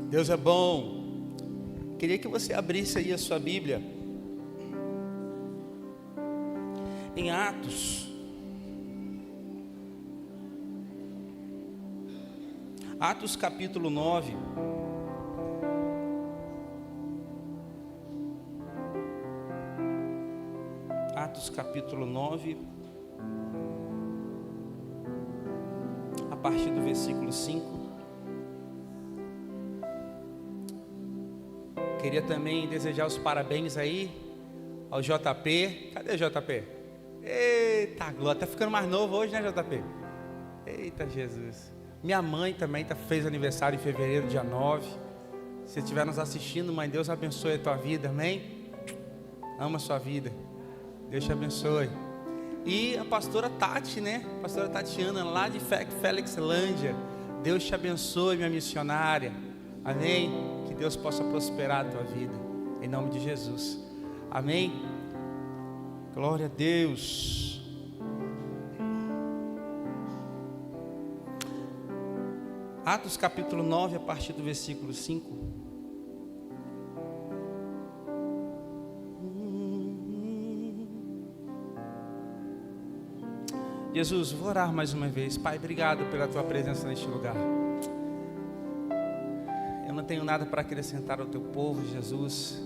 Deus é bom. Queria que você abrisse aí a sua Bíblia em Atos. Atos capítulo 9. Atos capítulo 9, a partir do versículo 5. Queria também desejar os parabéns aí ao JP. Cadê o JP? Eita, glória, tá ficando mais novo hoje, né, JP? Eita, Jesus. Minha mãe também fez aniversário em fevereiro, dia 9. Se estiver nos assistindo, mãe, Deus abençoe a tua vida, amém? Ama a sua vida. Deus te abençoe. E a pastora Tati, né? A pastora Tatiana, lá de Felixlândia. Deus te abençoe, minha missionária. Amém? Que Deus possa prosperar a tua vida. Em nome de Jesus. Amém? Glória a Deus. Atos capítulo 9, a partir do versículo 5. Jesus, vou orar mais uma vez. Pai, obrigado pela tua presença neste lugar. Eu não tenho nada para acrescentar ao teu povo, Jesus.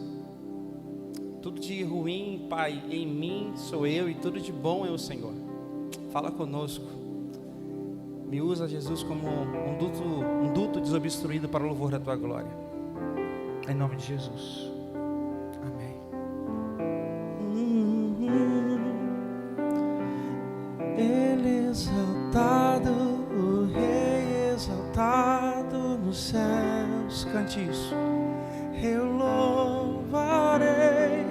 Tudo de ruim, Pai, em mim sou eu, e tudo de bom é o Senhor. Fala conosco. Me usa, Jesus, como um duto desobstruído para o louvor da tua glória. Em nome de Jesus. Amém. Ele exaltado, o Rei exaltado nos céus. Cante isso. Eu louvarei.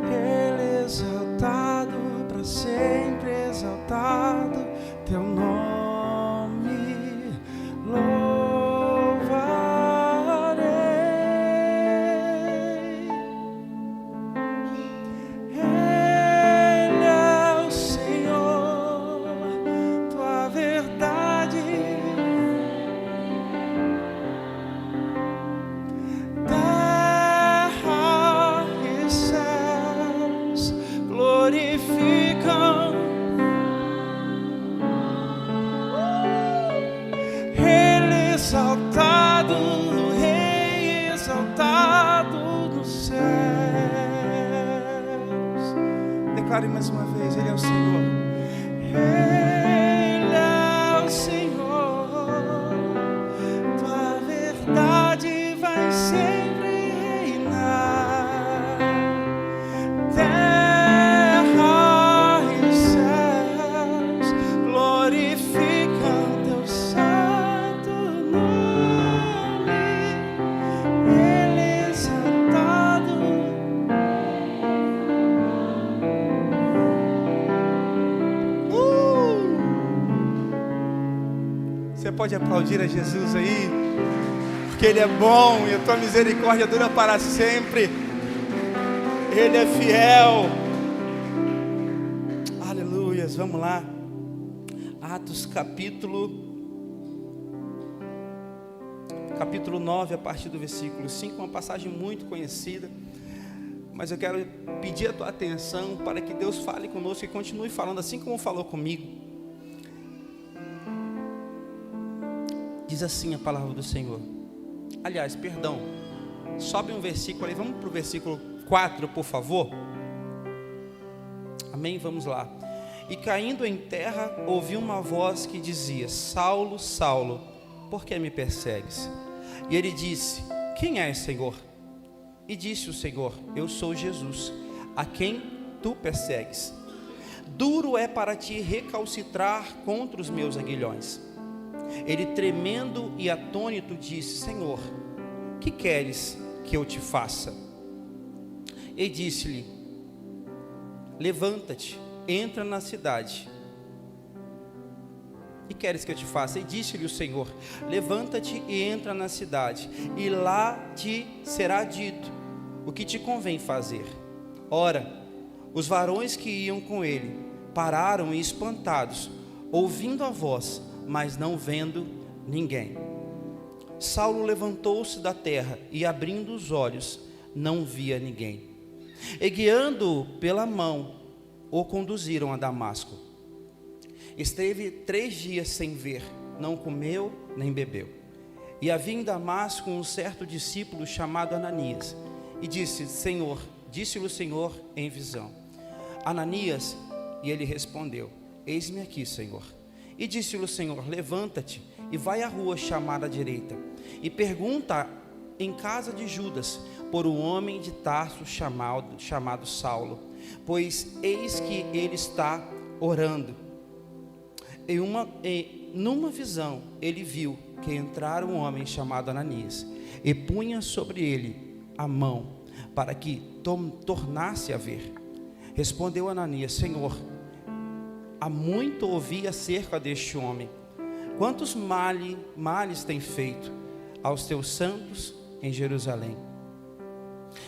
Ele exaltado, para sempre exaltado. Teu nome louvarei. Ele é o Senhor, tua verdade. Terra e céus glorificam. Ele exaltado, o Rei exaltado nos céus. Declare mais uma vez, Ele é o Senhor. Ele é o Senhor, tua verdade vai sempre reinar. Terra e céus glorificam teu santo nome. Ele é exaltado. Você pode aplaudir a Jesus aí, porque Ele é bom e a tua misericórdia dura para sempre. Ele é fiel. Aleluias, vamos lá. Atos capítulo 9, a partir do versículo 5, uma passagem muito conhecida. Mas eu quero pedir a tua atenção para que Deus fale conosco e continue falando assim como falou comigo. Diz assim a palavra do Senhor. Aliás, perdão, sobe um versículo aí, vamos para o versículo 4, por favor. Amém, vamos lá. E caindo em terra, ouvi uma voz que dizia: Saulo, Saulo, por que me persegues? E ele disse: quem és, Senhor? E disse o Senhor: eu sou Jesus, a quem tu persegues. Duro é para ti recalcitrar contra os meus aguilhões. Ele, tremendo e atônito, disse: Senhor, que queres que eu te faça? E disse-lhe: levanta-te, entra na cidade. E queres que eu te faça? E disse-lhe o Senhor: levanta-te e entra na cidade, e lá te será dito o que te convém fazer. Ora, os varões que iam com ele pararam espantados, ouvindo a voz, mas não vendo ninguém. Saulo levantou-se da terra e, abrindo os olhos, não via ninguém. E guiando-o pela mão, o conduziram a Damasco. Esteve 3 dias sem ver, não comeu nem bebeu. E havia em Damasco um certo discípulo chamado Ananias. E disse-lhe o Senhor em visão: Ananias. E ele respondeu: Eis-me aqui, Senhor. E disse-lhe o Senhor: Levanta-te e vai à rua chamada à direita, e pergunta em casa de Judas por um homem de Tarso chamado Saulo, pois eis que ele está orando. Numa visão ele viu que entrara um homem chamado Ananias, e punha sobre ele a mão, para que tornasse a ver. Respondeu Ananias: Senhor, há muito ouvi acerca deste homem, quantos males tem feito aos teus santos em Jerusalém.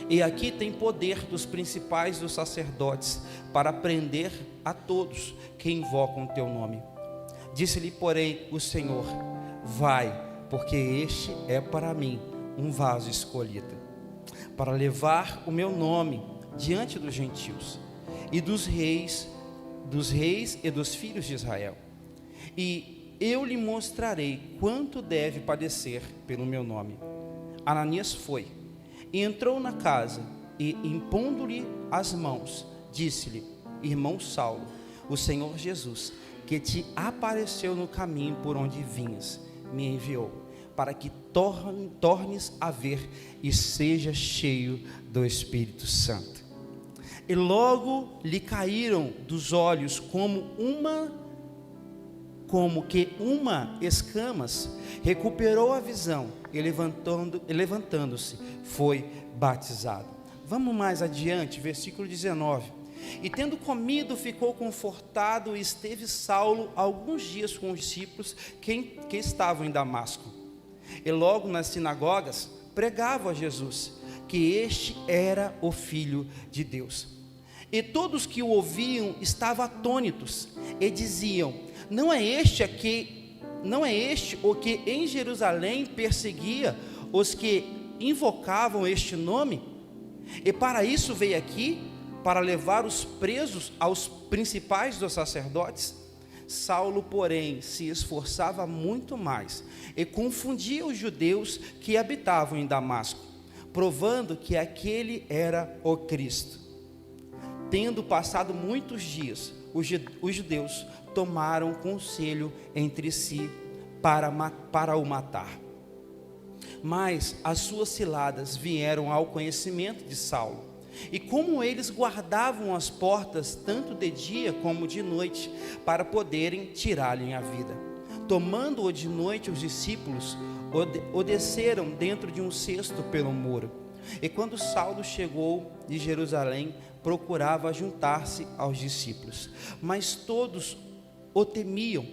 E aqui tem poder dos principais dos sacerdotes para prender a todos que invocam o teu nome. Disse-lhe, porém, o Senhor: vai, porque este é para mim um vaso escolhido, para levar o meu nome diante dos gentios e dos reis e dos filhos de Israel. E eu lhe mostrarei quanto deve padecer pelo meu nome. Ananias foi e entrou na casa, e impondo-lhe as mãos, disse-lhe: Irmão Saulo, o Senhor Jesus, que te apareceu no caminho por onde vinhas, me enviou, para que tornes a ver e seja cheio do Espírito Santo. E logo lhe caíram dos olhos como que uma escamas, recuperou a visão e levantando-se, foi batizado. Vamos mais adiante, versículo 19. E tendo comido, ficou confortado, e esteve Saulo alguns dias com os discípulos que estavam em Damasco. E logo nas sinagogas pregava a Jesus, que este era o Filho de Deus. E todos que o ouviam estavam atônitos, e diziam: Não é este o que em Jerusalém perseguia os que invocavam este nome? E para isso veio aqui, para levar os presos aos principais dos sacerdotes? Saulo, porém, se esforçava muito mais e confundia os judeus que habitavam em Damasco, provando que aquele era o Cristo. Tendo passado muitos dias, os judeus tomaram conselho entre si para o matar. Mas as suas ciladas vieram ao conhecimento de Saulo. E como eles guardavam as portas, tanto de dia como de noite, para poderem tirar-lhe a vida, tomando-o de noite, os discípulos o desceram dentro de um cesto pelo muro. E quando Saulo chegou de Jerusalém, procurava juntar-se aos discípulos, mas todos o temiam,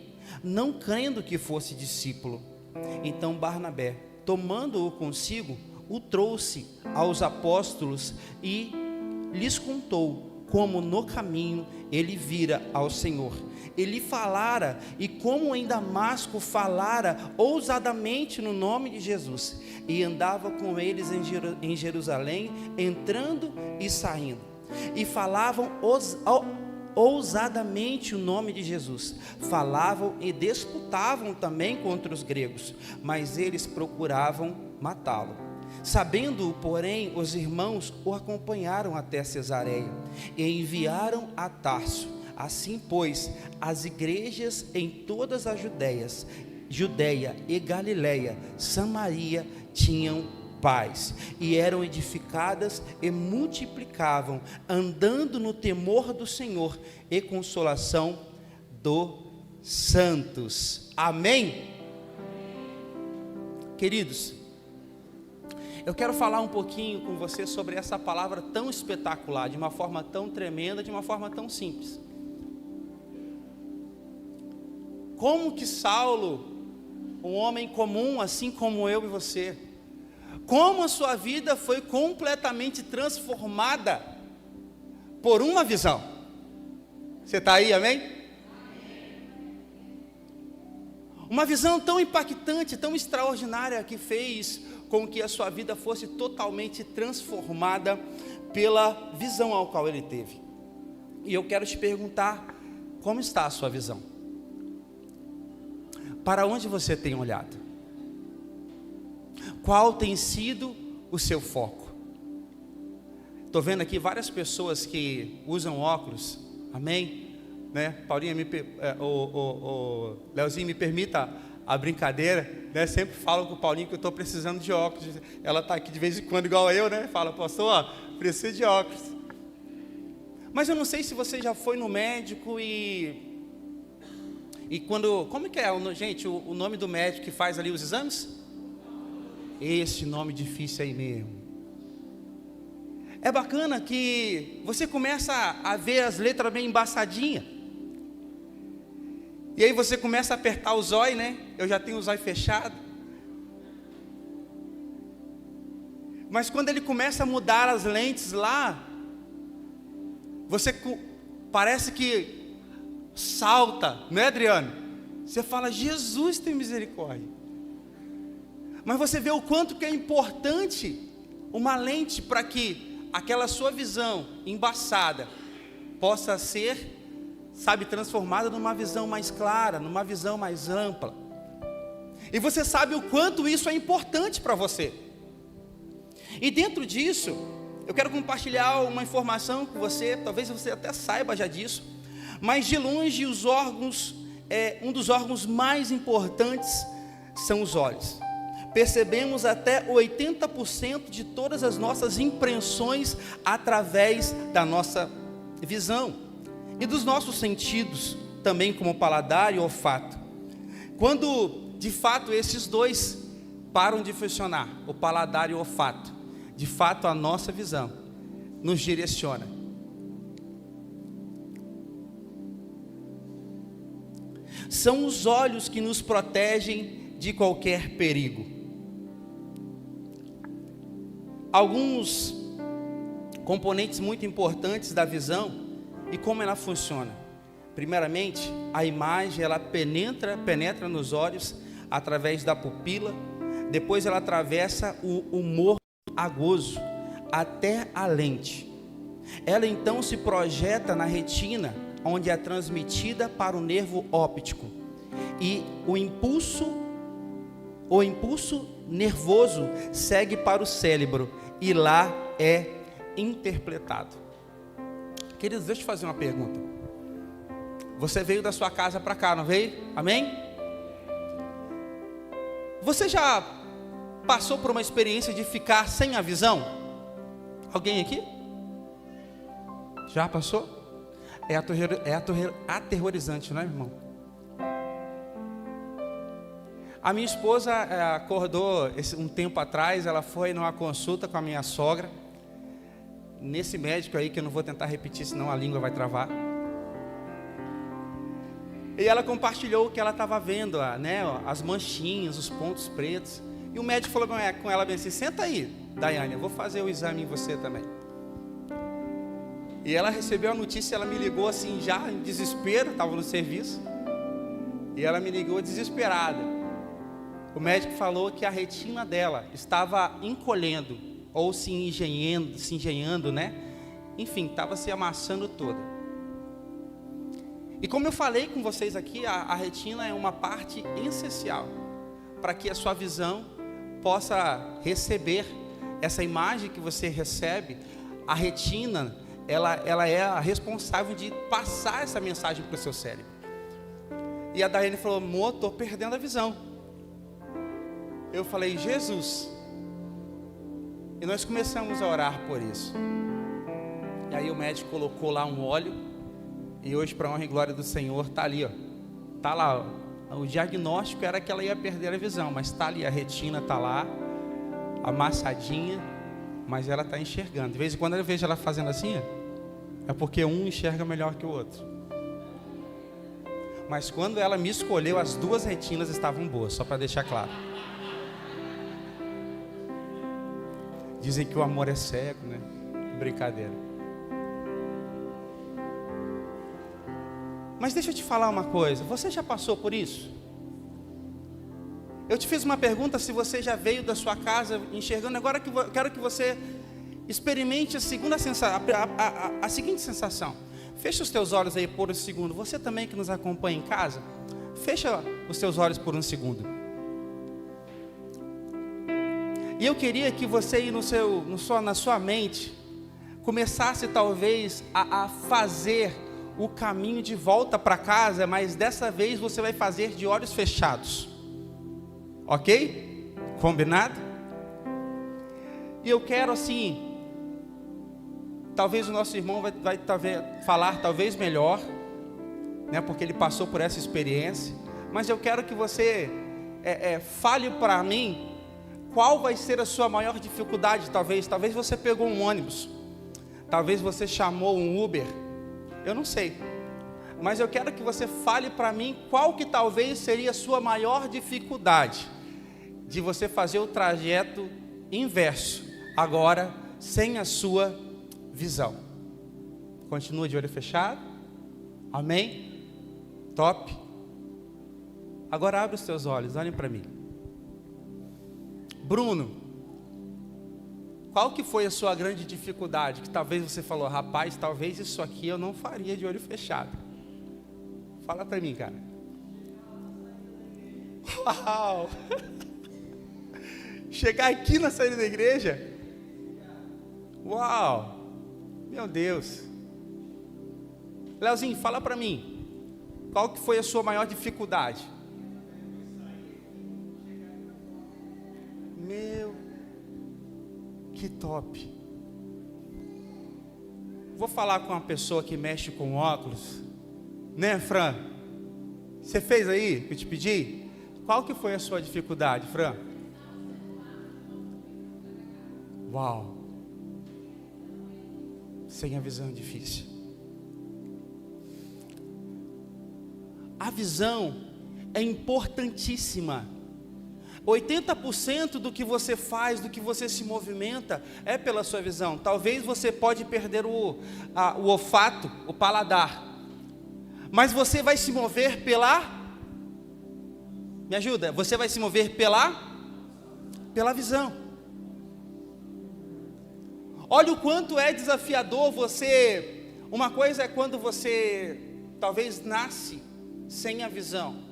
não crendo que fosse discípulo. Então Barnabé, tomando-o consigo, o trouxe aos apóstolos e lhes contou como no caminho ele vira ao Senhor. Ele falara, e como em Damasco falara ousadamente no nome de Jesus, e andava com eles em Jerusalém, entrando e saindo, e falavam ousadamente o nome de Jesus. Falavam e disputavam também contra os gregos, mas eles procuravam matá-lo. Sabendo-o, porém, os irmãos o acompanharam até Cesareia e enviaram a Tarso. Assim, pois, as igrejas em todas as Judeia e Galileia, Samaria, tinham paz, e eram edificadas e multiplicavam, andando no temor do Senhor e consolação dos santos. Amém? Queridos, eu quero falar um pouquinho com você sobre essa palavra tão espetacular, de uma forma tão tremenda, de uma forma tão simples. Como que Saulo, um homem comum, assim como eu e você, como a sua vida foi completamente transformada por uma visão. Você está aí, amém? Uma visão tão impactante, tão extraordinária, que fez com que a sua vida fosse totalmente transformada pela visão ao qual ele teve. E eu quero te perguntar, como está a sua visão? Para onde você tem olhado? Qual tem sido o seu foco? Estou vendo aqui várias pessoas que usam óculos, amém? Né? Paulinha, o Leozinho, me permita a brincadeira, né? Sempre falo com o Paulinho que eu estou precisando de óculos. Ela está aqui de vez em quando igual eu, né? Fala, pastor, ó, preciso de óculos. Mas eu não sei se você já foi no médico e quando, como que é, gente, o nome do médico que faz ali os exames? Esse nome difícil aí mesmo. É bacana que você começa a ver as letras bem embaçadinhas. E aí você começa a apertar os olhos, né? Eu já tenho os olhos fechados. Mas quando ele começa a mudar as lentes lá, você parece que salta, né, Adriano? Você fala, Jesus tem misericórdia. Mas você vê o quanto que é importante uma lente para que aquela sua visão embaçada possa ser, sabe, transformada numa visão mais clara, numa visão mais ampla. E você sabe o quanto isso é importante para você. E dentro disso, eu quero compartilhar uma informação com você, talvez você até saiba já disso, mas de longe os órgãos, um dos órgãos mais importantes são os olhos. Percebemos até 80% de todas as nossas impressões através da nossa visão e dos nossos sentidos, também como paladar e olfato. Quando de fato esses dois param de funcionar, o paladar e o olfato, de fato a nossa visão nos direciona. São os olhos que nos protegem de qualquer perigo. Alguns componentes muito importantes da visão e como ela funciona. Primeiramente, a imagem ela penetra nos olhos através da pupila. Depois ela atravessa o humor agoso até a lente. Ela então se projeta na retina, onde é transmitida para o nervo óptico. E o impulso nervoso segue para o cérebro e lá é interpretado. Queridos, deixa eu fazer uma pergunta. Você veio da sua casa para cá, não veio? Amém? Você já passou por uma experiência de ficar sem a visão? Alguém aqui? Já passou? É aterrorizante, não é, irmão? A minha esposa acordou um tempo atrás, ela foi numa consulta com a minha sogra, nesse médico aí, que eu não vou tentar repetir, senão a língua vai travar. E ela compartilhou o que ela estava vendo, né, as manchinhas, os pontos pretos. E o médico falou com ela bem assim, senta aí, Daiane, eu vou fazer o exame em você também. E ela recebeu a notícia, ela me ligou assim já em desespero, estava no serviço. E ela me ligou desesperada. O médico falou que a retina dela estava encolhendo, ou se engenhando, né? Enfim, estava se amassando toda. E como eu falei com vocês aqui, a retina é uma parte essencial para que a sua visão possa receber essa imagem que você recebe. A retina, ela é a responsável de passar essa mensagem para o seu cérebro. E a Daiane falou, amor, estou perdendo a visão. Eu falei, Jesus. E nós começamos a orar por isso. E aí o médico colocou lá um óleo. E hoje, para a honra e glória do Senhor, está ali, ó. Está lá, ó. O diagnóstico era que ela ia perder a visão, mas está ali, a retina está lá, amassadinha, mas ela está enxergando. De vez em quando eu vejo ela fazendo assim, ó, é porque um enxerga melhor que o outro. Mas quando ela me escolheu, as duas retinas estavam boas, só para deixar claro. Dizem que o amor é cego, né? Brincadeira. Mas deixa eu te falar uma coisa. Você já passou por isso? Eu te fiz uma pergunta se você já veio da sua casa enxergando. Agora quero que você experimente a seguinte sensação. Fecha os teus olhos aí por um segundo. Você também que nos acompanha em casa, fecha os teus olhos por um segundo. E eu queria que você aí na sua mente começasse talvez a fazer o caminho de volta para casa, mas dessa vez você vai fazer de olhos fechados. Ok? Combinado? E eu quero assim, talvez o nosso irmão vai falar talvez melhor, né, porque ele passou por essa experiência, mas eu quero que você fale para mim qual vai ser a sua maior dificuldade. Talvez você pegou um ônibus, talvez você chamou um Uber, eu não sei, mas eu quero que você fale para mim qual que talvez seria a sua maior dificuldade de você fazer o trajeto inverso, agora sem a sua visão. Continua de olho fechado. Amém? Top. Agora abre os teus olhos, olhem para mim. Bruno, qual que foi a sua grande dificuldade? Que talvez você falou, rapaz, talvez isso aqui eu não faria de olho fechado. Fala para mim, cara. Uau! Chegar aqui na saída da igreja? Uau! Meu Deus! Leozinho, fala para mim, qual que foi a sua maior dificuldade? Meu, que top! Vou falar com uma pessoa que mexe com óculos, né, Fran? Você fez aí, que eu te pedi? Qual que foi a sua dificuldade, Fran? Uau! Sem a visão é difícil. A visão é importantíssima. 80% do que você faz, do que você se movimenta, é pela sua visão. Talvez você pode perder o olfato, o paladar, mas você vai se mover me ajuda? Você vai se mover pela visão. Olha o quanto é desafiador você. Uma coisa é quando você talvez nasce sem a visão,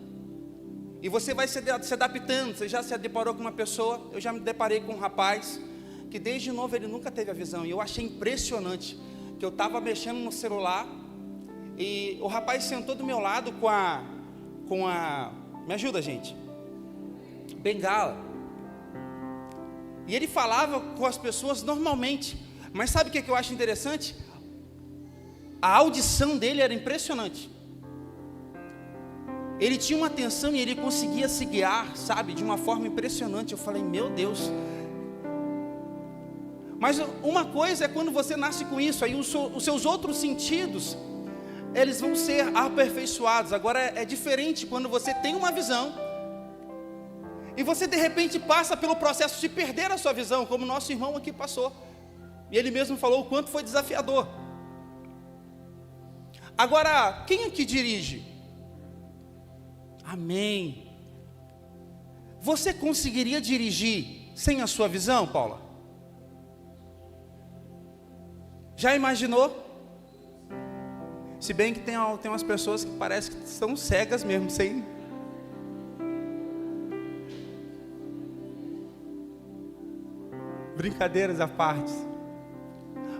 e você vai se adaptando. Você já se deparou com uma pessoa? Eu já me deparei com um rapaz que desde novo ele nunca teve a visão, e eu achei impressionante, que eu estava mexendo no celular, e o rapaz sentou do meu lado com a me ajuda, gente, bengala, e ele falava com as pessoas normalmente, mas sabe o que eu acho interessante? A audição dele era impressionante. Ele tinha uma atenção e ele conseguia se guiar, sabe, de uma forma impressionante. Eu falei, meu Deus. Mas uma coisa é quando você nasce com isso, aí os seus outros sentidos, eles vão ser aperfeiçoados. Agora é diferente quando você tem uma visão e você de repente passa pelo processo de perder a sua visão, como nosso irmão aqui passou. E ele mesmo falou o quanto foi desafiador. Agora, quem aqui dirige? Amém. Você conseguiria dirigir sem a sua visão, Paula? Já imaginou? Se bem que tem umas pessoas que parecem que são cegas mesmo, sem... Brincadeiras à parte.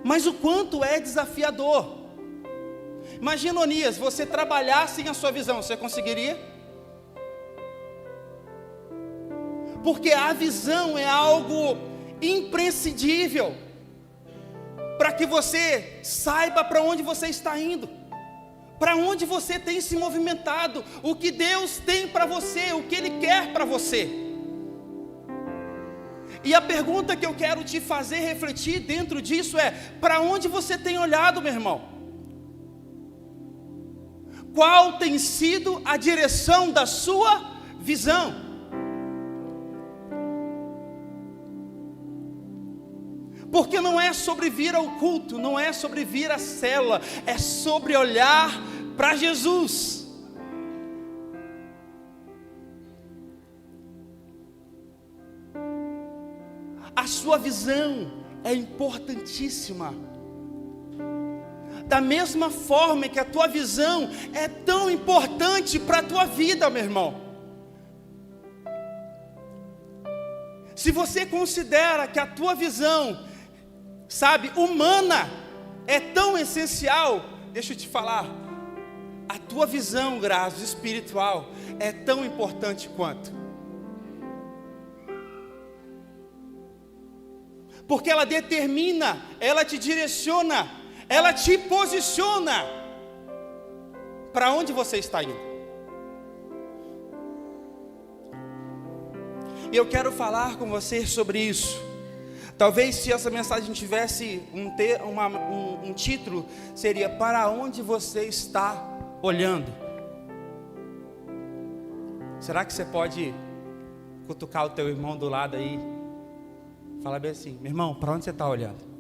Mas o quanto é desafiador. Imagina, Onias, você trabalhar sem a sua visão, você conseguiria? Porque a visão é algo imprescindível para que você saiba para onde você está indo, para onde você tem se movimentado, o que Deus tem para você, o que Ele quer para você. E a pergunta que eu quero te fazer refletir dentro disso é: para onde você tem olhado, meu irmão? Qual tem sido a direção da sua visão? Porque não é sobre vir ao culto, não é sobre vir à célula, é sobre olhar para Jesus. A sua visão é importantíssima. Da mesma forma que a tua visão é tão importante para a tua vida, meu irmão. Se você considera que a tua visão, humana, é tão essencial, deixa eu te falar, a tua visão, Graça, espiritual, é tão importante quanto. Porque ela determina, ela te direciona, ela te posiciona para onde você está indo. E eu quero falar com você sobre isso. Talvez se essa mensagem tivesse um título, seria: para onde você está olhando? Será que você pode cutucar o teu irmão do lado aí? Fala bem assim: meu irmão, para onde você está olhando?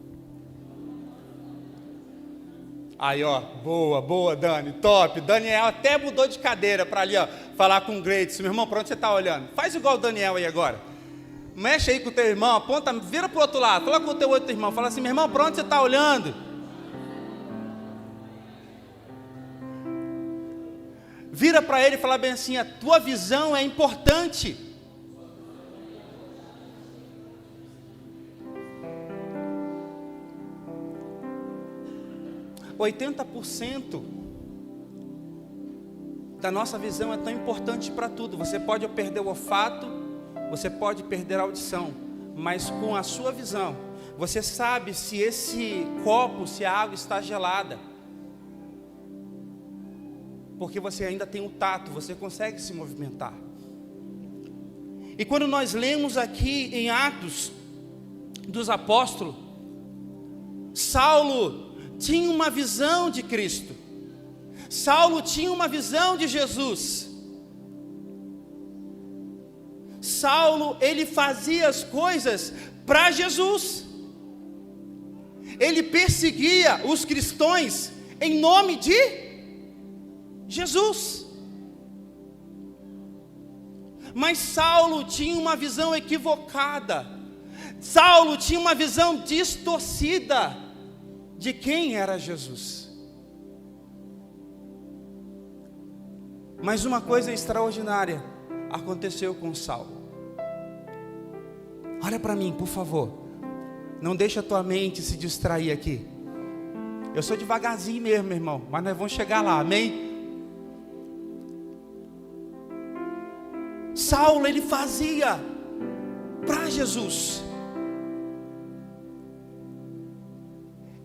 Aí, ó, boa, Dani, top. Daniel até mudou de cadeira para ali, ó, falar com o Greitos. Meu irmão, para onde você está olhando? Faz igual o Daniel aí agora. Mexe aí com o teu irmão, aponta, vira para o outro lado, fala com o teu outro irmão, fala assim: meu irmão, para onde você está olhando? Vira para ele e fala bem assim: a tua visão é importante. 80% da nossa visão é tão importante para tudo. Você pode perder o olfato, você pode perder a audição, mas com a sua visão, você sabe se esse copo, se a água está gelada, porque você ainda tem o tato, você consegue se movimentar. E quando nós lemos aqui em Atos dos Apóstolos, Saulo tinha uma visão de Cristo. Saulo tinha uma visão de Jesus. Saulo, ele fazia as coisas para Jesus. Ele perseguia os cristãos em nome de Jesus. Mas Saulo tinha uma visão equivocada. Saulo tinha uma visão distorcida de quem era Jesus. Mas uma coisa extraordinária aconteceu com Saulo. Olha para mim, por favor. Não deixa a tua mente se distrair aqui. Eu sou devagarzinho mesmo, meu irmão, mas nós vamos chegar lá, amém? Saulo, ele fazia para Jesus.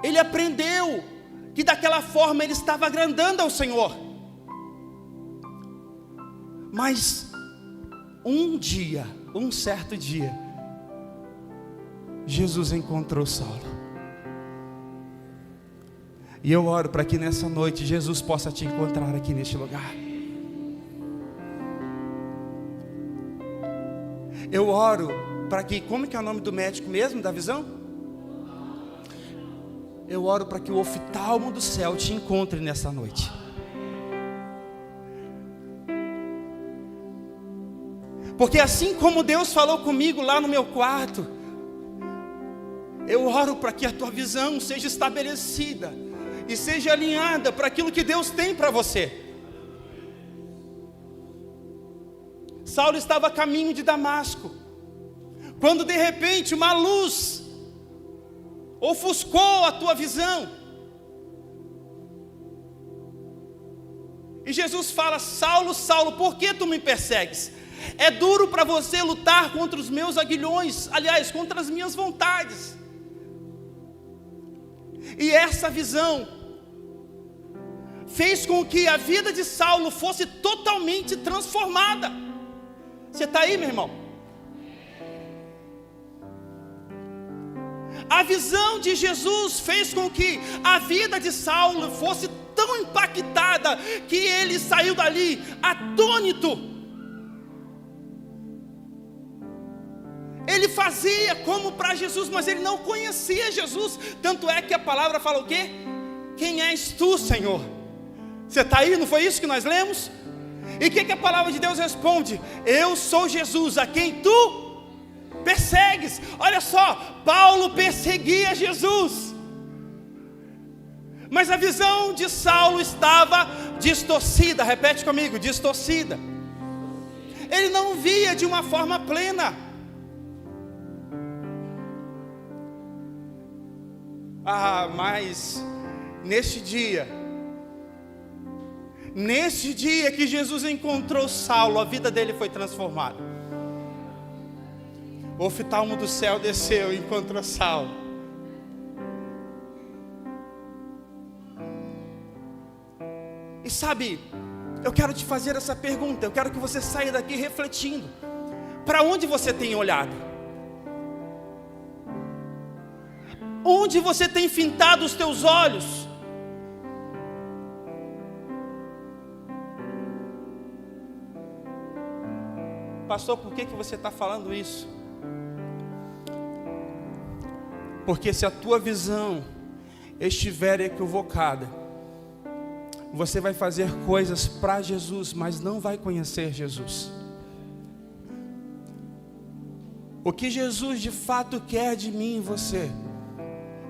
Ele aprendeu que daquela forma ele estava agradando ao Senhor. Mas um certo dia, Jesus encontrou Saulo. E eu oro para que nessa noite Jesus possa te encontrar aqui neste lugar. Eu oro para que, como que é o nome do médico mesmo, da visão? Eu oro para que o oftalmo do céu te encontre nessa noite. Porque assim como Deus falou comigo lá no meu quarto, eu oro para que a tua visão seja estabelecida e seja alinhada para aquilo que Deus tem para você. Saulo estava a caminho de Damasco, quando de repente uma luz ofuscou a tua visão. E Jesus fala: Saulo, Saulo, por que tu me persegues? É duro para você lutar contra os meus aguilhões, aliás, contra as minhas vontades. E essa visão fez com que a vida de Saulo fosse totalmente transformada. Você está aí, meu irmão? A visão de Jesus fez com que a vida de Saulo fosse tão impactada que ele saiu dali atônito. Ele fazia como para Jesus, mas ele não conhecia Jesus. Tanto é que a palavra fala o quê? Quem és tu, Senhor? Você está aí? Não foi isso que nós lemos? E o que a palavra de Deus responde? Eu sou Jesus, a quem tu persegues. Olha só, Paulo perseguia Jesus, mas a visão de Saulo estava distorcida. Repete comigo, distorcida. Ele não via de uma forma plena. Mas neste dia que Jesus encontrou Saulo, a vida dele foi transformada. O oftalmo do céu desceu e encontrou Saulo. E sabe, eu quero te fazer essa pergunta. Eu quero que você saia daqui refletindo. Para onde você tem olhado? Onde você tem fintado os teus olhos? Pastor, por que você está falando isso? Porque se a tua visão estiver equivocada, você vai fazer coisas para Jesus, mas não vai conhecer Jesus. O que Jesus de fato quer de mim e você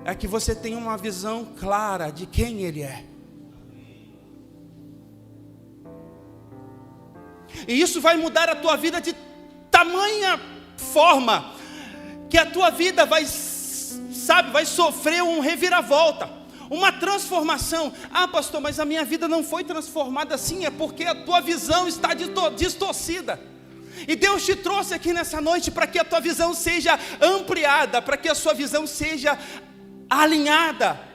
é que você tenha uma visão clara de quem Ele é. E isso vai mudar a tua vida de tamanha forma que a tua vida vai sofrer um reviravolta, uma transformação. Pastor, mas a minha vida não foi transformada assim. É porque a tua visão está distorcida. E Deus te trouxe aqui nessa noite para que a tua visão seja ampliada, para que a sua visão seja alinhada.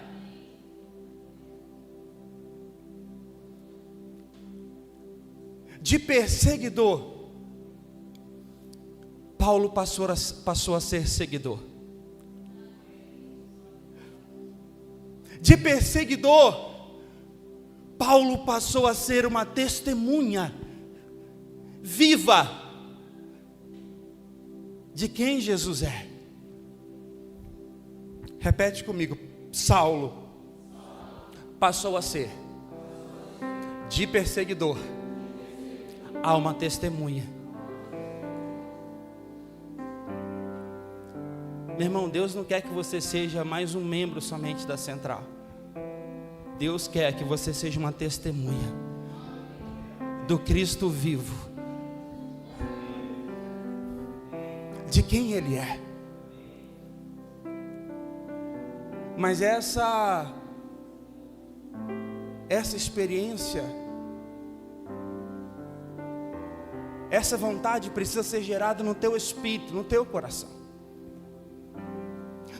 De perseguidor, Paulo passou a ser seguidor. De perseguidor, Paulo passou a ser uma testemunha viva de quem Jesus é. Repete comigo. Saulo passou a ser de perseguidor a uma testemunha. Meu irmão, Deus não quer que você seja mais um membro somente da central. Deus quer que você seja uma testemunha do Cristo vivo, de quem Ele é. Mas essa experiência, essa vontade precisa ser gerada no teu espírito, no teu coração.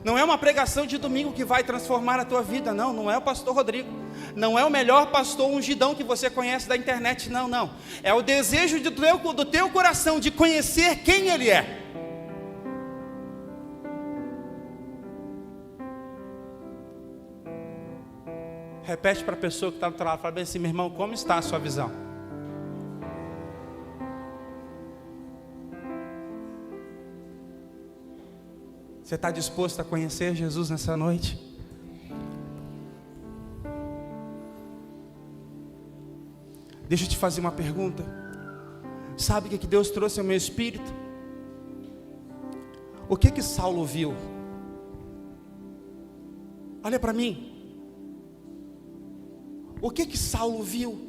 Não é uma pregação de domingo que vai transformar a tua vida, não é o pastor Rodrigo, não é o melhor pastor ungidão que você conhece da internet, não. É o desejo do teu coração de conhecer quem Ele é. Repete para a pessoa que está do teu lado, fala bem assim: meu irmão, como está a sua visão? Você está disposto a conhecer Jesus nessa noite? Deixa eu te fazer uma pergunta. Sabe o que Deus trouxe ao meu espírito? O que Saulo viu? Olha para mim. O que Saulo viu?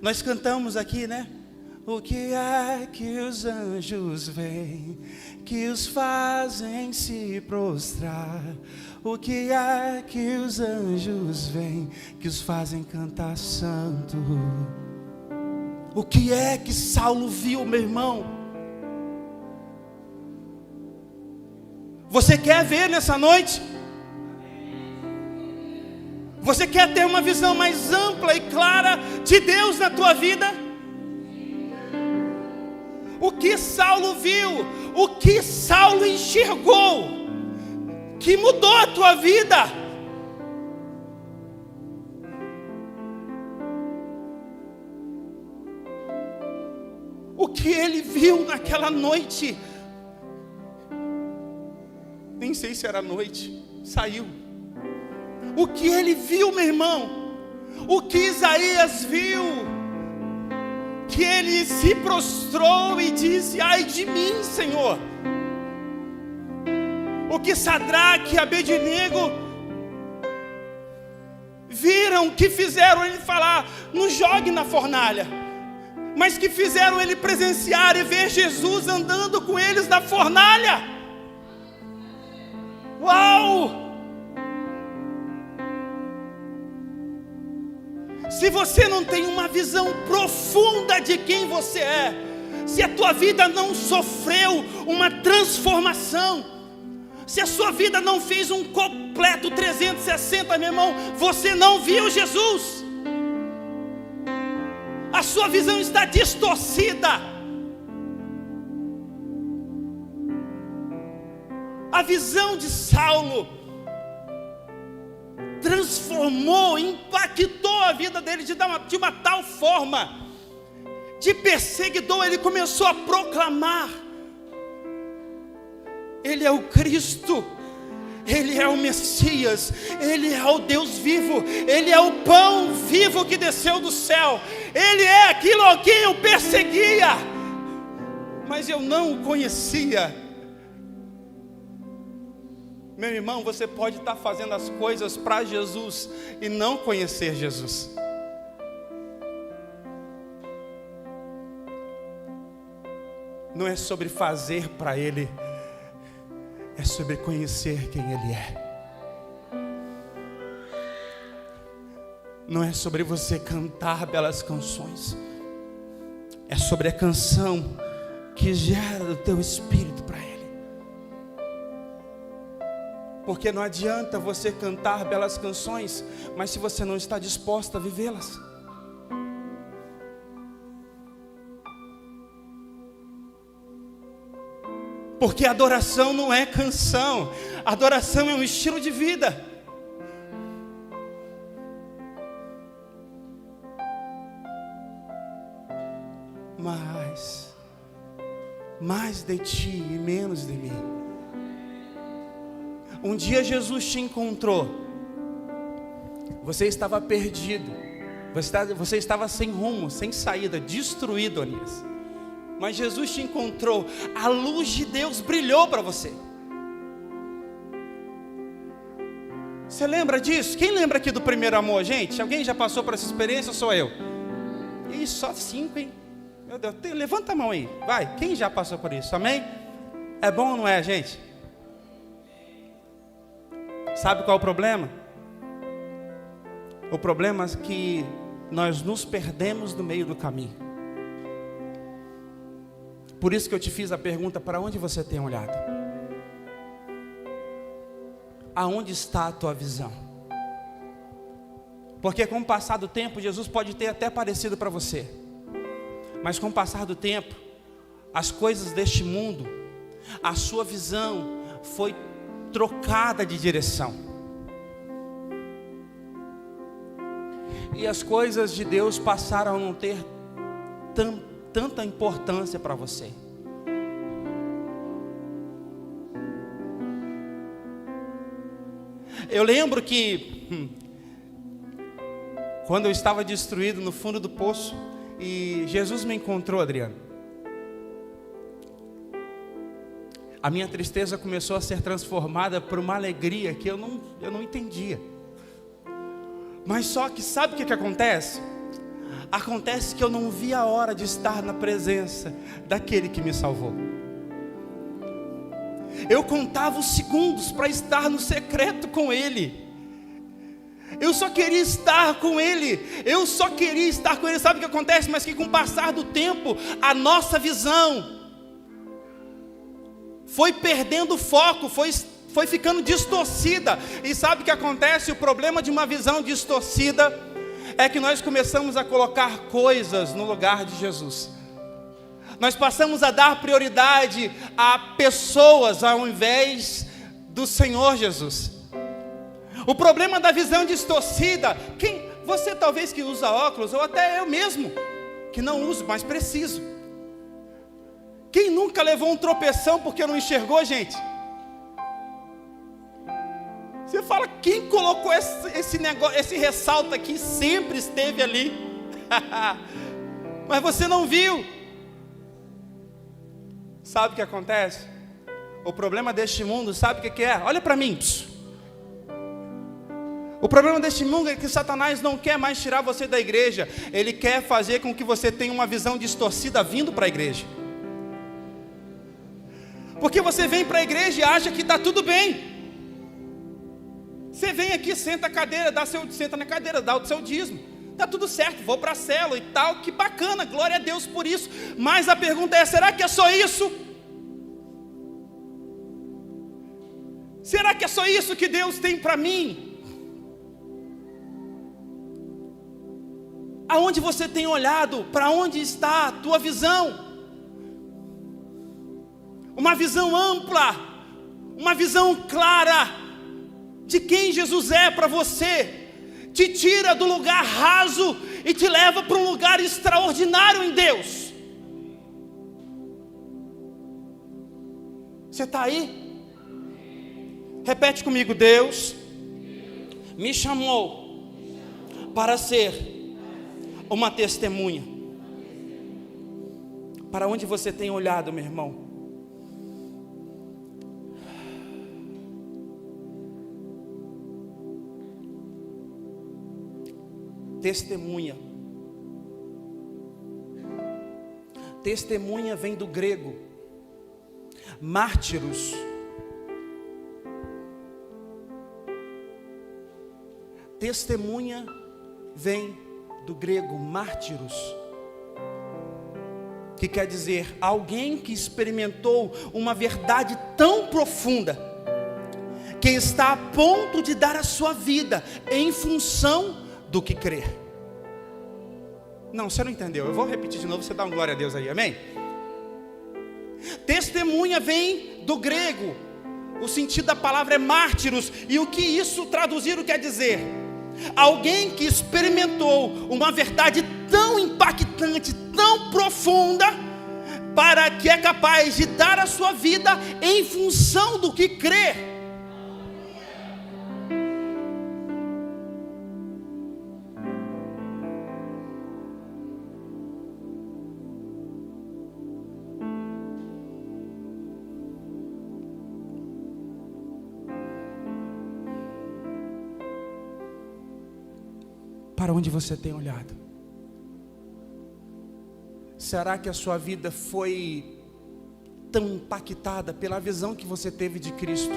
Nós cantamos aqui, né? O que é que os anjos veem, que os fazem se prostrar? O que é que os anjos veem, que os fazem cantar santo? O que é que Saulo viu, meu irmão? Você quer ver nessa noite? Você quer ter uma visão mais ampla e clara de Deus na tua vida? O que Saulo viu, o que Saulo enxergou, que mudou a tua vida? O que ele viu naquela noite? Nem sei se era noite, saiu. O que ele viu, meu irmão? O que Isaías viu? que ele se prostrou e disse: ai de mim, Senhor. O que Sadraque e Abednego viram, que fizeram ele falar: não jogue na fornalha, mas que fizeram ele presenciar e ver Jesus andando com eles na fornalha. Uau! Se você não tem uma visão profunda de quem você é, se a tua vida não sofreu uma transformação, se a sua vida não fez um completo 360, meu irmão, você não viu Jesus. A sua visão está distorcida. A visão de Saulo transformou, impactou a vida dele de uma tal forma. De perseguidor, ele começou a proclamar: Ele é o Cristo, Ele é o Messias, Ele é o Deus vivo, Ele é o pão vivo que desceu do céu, Ele é aquilo a quem eu perseguia, mas eu não o conhecia. Meu irmão, você pode estar fazendo as coisas para Jesus e não conhecer Jesus. Não é sobre fazer para Ele, é sobre conhecer quem Ele é. Não é sobre você cantar belas canções, é sobre a canção que gera do teu espírito para Ele. Porque não adianta você cantar belas canções, mas se você não está disposto a vivê-las. Porque adoração não é canção, adoração é um estilo de vida. Mais de ti e menos de mim. Um dia Jesus te encontrou, você estava perdido, você estava sem rumo, sem saída, destruído, Onias. Mas Jesus te encontrou, a luz de Deus brilhou para você. Você lembra disso? Quem lembra aqui do primeiro amor, gente? Alguém já passou por essa experiência ou sou eu? Ih, só 5, hein? Meu Deus, levanta a mão aí, vai. Quem já passou por isso, amém? É bom ou não é, gente? Sabe qual é o problema? O problema é que nós nos perdemos no meio do caminho. Por isso que eu te fiz a pergunta: para onde você tem olhado? Aonde está a tua visão? Porque com o passar do tempo, Jesus pode ter até parecido para você, mas com o passar do tempo, as coisas deste mundo, a sua visão foi trocada de direção. E as coisas de Deus passaram a não ter tanta importância para você. Eu lembro que quando eu estava destruído no fundo do poço e Jesus me encontrou, Adriano, a minha tristeza começou a ser transformada por uma alegria que eu não entendia. Mas só que sabe o que acontece? Acontece que eu não vi a hora de estar na presença daquele que me salvou. Eu contava os segundos para estar no secreto com Ele. Eu só queria estar com Ele. Eu só queria estar com Ele. Sabe o que acontece? Mas que com o passar do tempo, a nossa visão foi perdendo o foco, foi ficando distorcida. E sabe o que acontece? O problema de uma visão distorcida é que nós começamos a colocar coisas no lugar de Jesus. Nós passamos a dar prioridade a pessoas ao invés do Senhor Jesus. O problema da visão distorcida, você talvez que usa óculos, ou até eu mesmo, que não uso, mas preciso. Quem nunca levou um tropeção porque não enxergou, gente? Você fala, quem colocou esse negócio, esse ressalto aqui, sempre esteve ali. mas você não viu. Sabe o que acontece? O problema deste mundo, sabe o que é? Olha para mim. O problema deste mundo é que Satanás não quer mais tirar você da igreja. Ele quer fazer com que você tenha uma visão distorcida vindo para a igreja. Porque você vem para a igreja e acha que está tudo bem. Você vem aqui, senta na cadeira, dá o seu dízimo. Está tudo certo, vou para a célula e tal, que bacana, glória a Deus por isso. Mas a pergunta é, será que é só isso? Será que é só isso que Deus tem para mim? Aonde você tem olhado? Para onde está a tua visão? Uma visão ampla, uma visão clara de quem Jesus é para você, te tira do lugar raso e te leva para um lugar extraordinário em Deus. Você está aí? Repete comigo: Deus me chamou para ser uma testemunha. Para onde você tem olhado, meu irmão? Testemunha. Testemunha vem do grego mártiros. Testemunha vem do grego mártiros, que quer dizer alguém que experimentou uma verdade tão profunda, que está a ponto de dar a sua vida em função do que crer. Não, você não entendeu, eu vou repetir de novo, você dá um glória a Deus aí, amém? Testemunha vem do grego, o sentido da palavra é mártiros, e o que isso traduzido quer dizer? Alguém que experimentou uma verdade tão impactante, tão profunda, para que é capaz de dar a sua vida em função do que crê. Para onde você tem olhado? Será que a sua vida foi tão impactada pela visão que você teve de Cristo,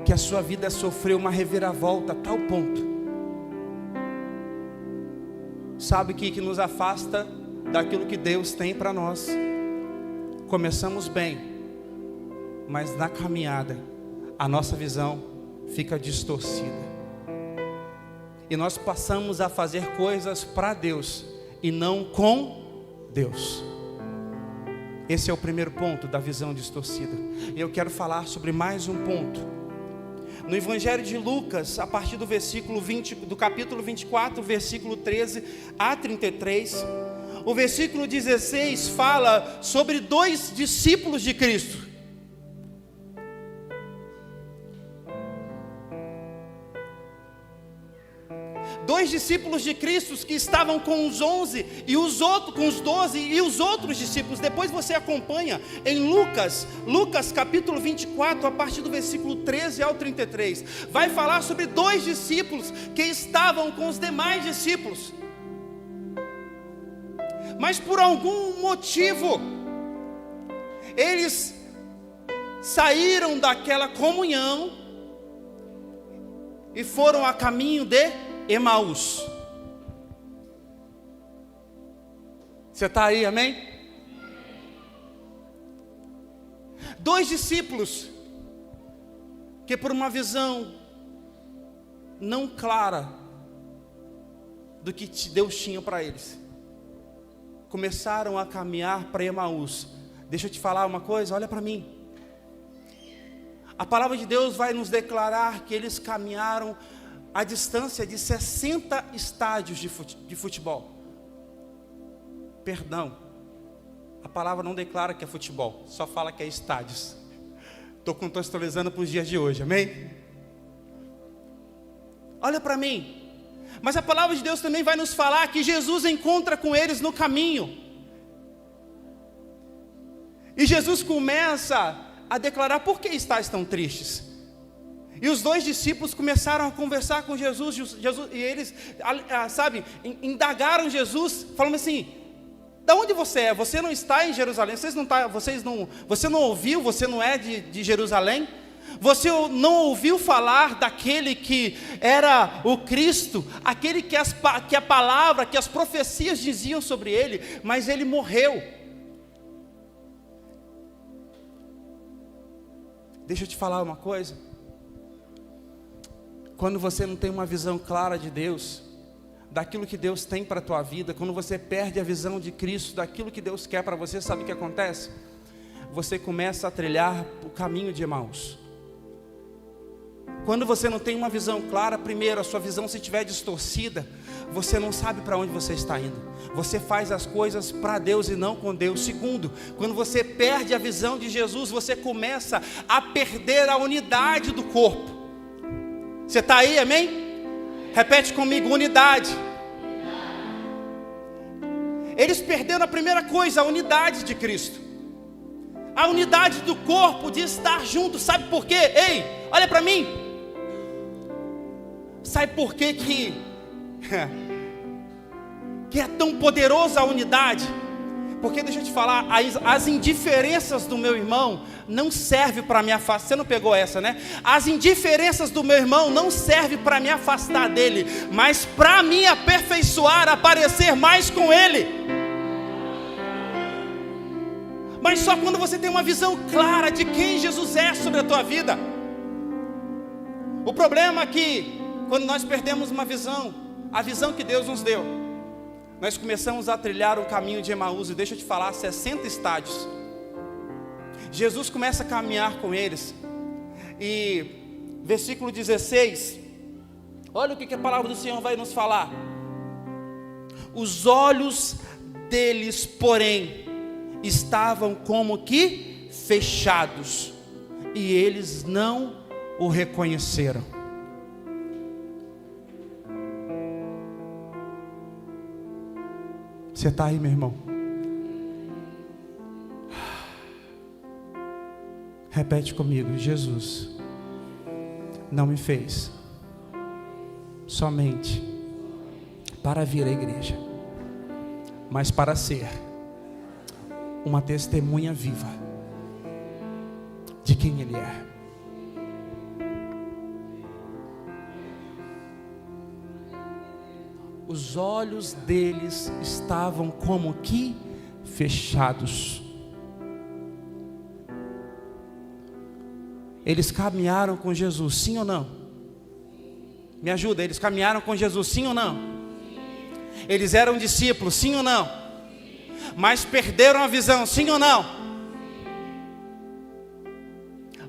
que a sua vida sofreu uma reviravolta a tal ponto? Sabe o que nos afasta daquilo que Deus tem para nós? Começamos bem, mas na caminhada a nossa visão fica distorcida. E nós passamos a fazer coisas para Deus e não com Deus. Esse é o primeiro ponto da visão distorcida. E eu quero falar sobre mais um ponto. No Evangelho de Lucas, a partir do versículo 20, do capítulo 24, versículo 13 a 33, o versículo 16 fala sobre dois discípulos de Cristo. Dois discípulos de Cristo que estavam com os 11 e os outros com os 12 e os outros discípulos. Depois você acompanha em Lucas capítulo 24, a partir do versículo 13 ao 33. Vai falar sobre dois discípulos que estavam com os demais discípulos, mas por algum motivo eles saíram daquela comunhão e foram a caminho de Emaús. Você está aí, amém? Dois discípulos que por uma visão não clara do que Deus tinha para eles, começaram a caminhar para Emaús. Deixa eu te falar uma coisa, olha para mim. A palavra de Deus vai nos declarar que eles caminharam a distância de 60 estádios de futebol. Perdão, a palavra não declara que é futebol, só fala que é estádios. Estou contextualizando para os dias de hoje, amém? Olha para mim, Mas a palavra de Deus também vai nos falar que Jesus encontra com eles no caminho. E Jesus começa a declarar: por que estáis tão tristes? E os dois discípulos começaram a conversar com Jesus e eles, sabe, indagaram Jesus, falando assim: da onde você é? Você não está em Jerusalém? Você não ouviu? Você não é de Jerusalém? Você não ouviu falar daquele que era o Cristo, aquele que a palavra, que as profecias diziam sobre ele, mas ele morreu? Deixa eu te falar uma coisa. Quando você não tem uma visão clara de Deus, daquilo que Deus tem para a tua vida, quando você perde a visão de Cristo, daquilo que Deus quer para você, sabe o que acontece? Você começa a trilhar o caminho de Emaús. Quando você não tem uma visão clara, primeiro, a sua visão se estiver distorcida, você não sabe para onde você está indo. Você faz as coisas para Deus e não com Deus. Segundo, quando você perde a visão de Jesus, você começa a perder a unidade do corpo. Você está aí, amém? Repete comigo: unidade. Eles perderam a primeira coisa, a unidade de Cristo. A unidade do corpo, de estar junto. Sabe por quê? Ei, olha para mim. Sabe por quê que é tão poderosa a unidade? Porque deixa eu te falar, as indiferenças do meu irmão não servem para me afastar. Você não pegou essa, né? As indiferenças do meu irmão não servem para me afastar dele, mas para me aperfeiçoar, a parecer mais com ele. Mas só quando você tem uma visão clara de quem Jesus é sobre a tua vida. O problema é que quando nós perdemos uma visão, a visão que Deus nos deu, nós começamos a trilhar o caminho de Emaús. E deixa eu te falar, 60 estádios. Jesus começa a caminhar com eles. E versículo 16, olha o que a palavra do Senhor vai nos falar. Os olhos deles, porém, estavam como que fechados, e eles não o reconheceram. Você está aí, meu irmão? Repete comigo: Jesus não me fez somente para vir à igreja, mas para ser uma testemunha viva de quem Ele é. Os olhos deles estavam como que fechados. Eles caminharam com Jesus, sim ou não? Me ajuda, eles caminharam com Jesus, sim ou não? Eles eram discípulos, sim ou não? Mas perderam a visão, sim ou não?